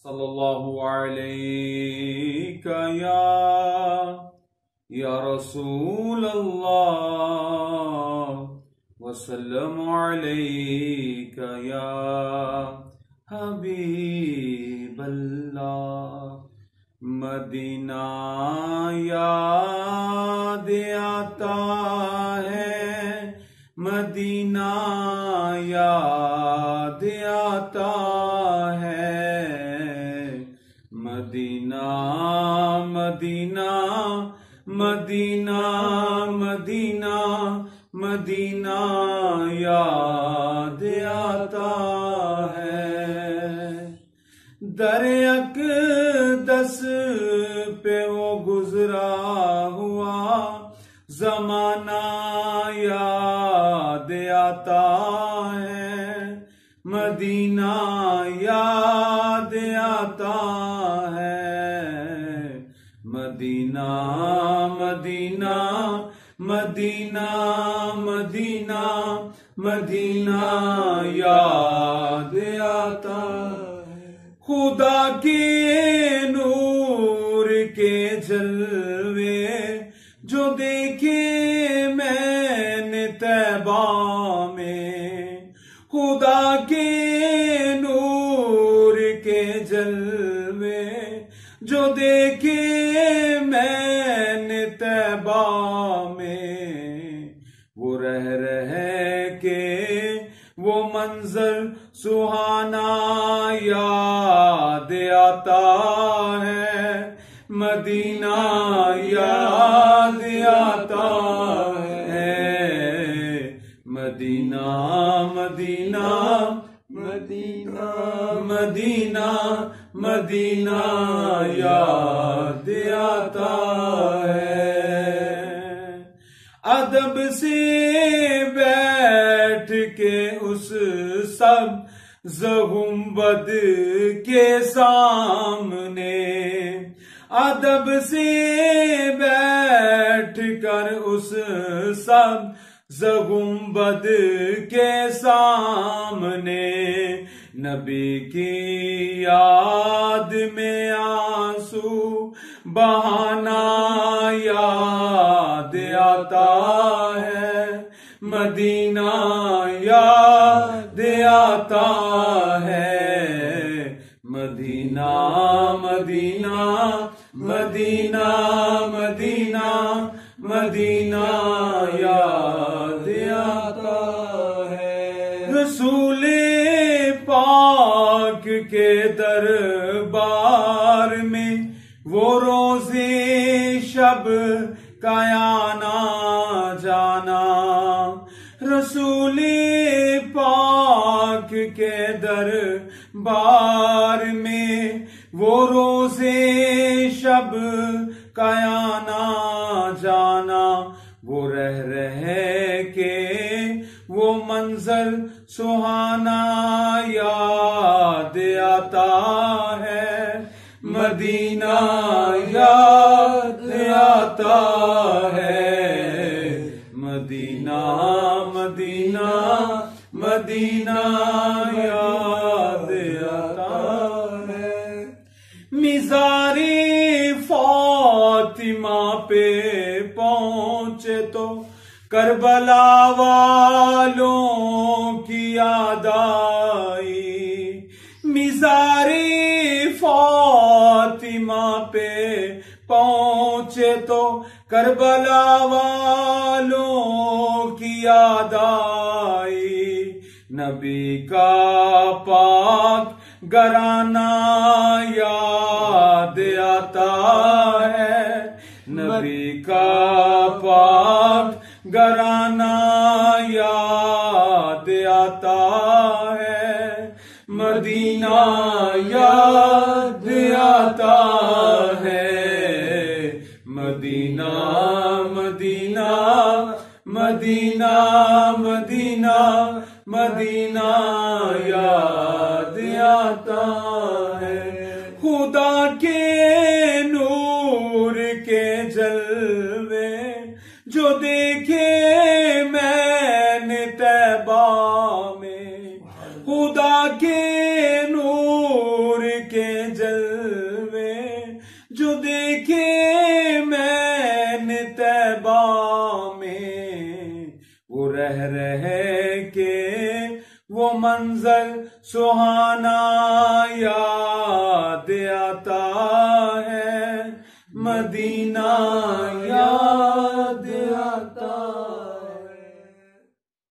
सल्लल्लाहु अलैका या रसूल अल्लाह वसल्लम अलैका या हबीब अल्लाह। मदीना याद आता है, मदीना याद आता है, Medina Medina Medina Medina Medina याद आता है। दर अक़दस पे वो गुजरा हुआ ज़माना याद आता है, मदीना याद आता है, Medina Medina Medina Medina Medina याद आता है। खुदा के नूर के जलवे जो देखे मैंने तैबा में, खुदा के नूर के जलवे जो देखे मैंने तैबा में, वो रह के वो मंजर सुहाना याद आता है, मदीना याद आता है, Medina Medina Medina Medina Medina याद आता है। अदब से बैठ के उस सब ज़गुंबद के सामने, अदब से बैठ कर उस सब ज़गुंबद के सामने, नबी की याद में आंसू बहाना याद आता है, मदीना याद आता है, Medina Medina Medina Medina Medina याद आता है। रसूले पाक के दरबार में वो रोज़े शब का आना जाना, रसूले पाक के दरबार में वो रोज़े शब का आना जाना, वो रह के वो मंजर सुहाना याद आता है, मदीना याद आता है, मदीना मदीना मदीना याद आता है। मिज़ारे फातिमा पे पहुंचे तो करबला वालों की याद आई, मिज़ारे फातिमा पे पहुंचे तो करबला वालों की याद आई, नबी का पाक घराना याद आता है, नबी का पाक घराना याद आता है, मदीना याद आता है, Medina Medina Medina Medina Medina याद आता है। खुदा के नूर के जलवे जो देखे मैंने तैबा में, खुदा के नूर के जलवे जो देखे मैंने तैबा में, वो रह के वो मंजर सुहाना याद आता है। मदीना याद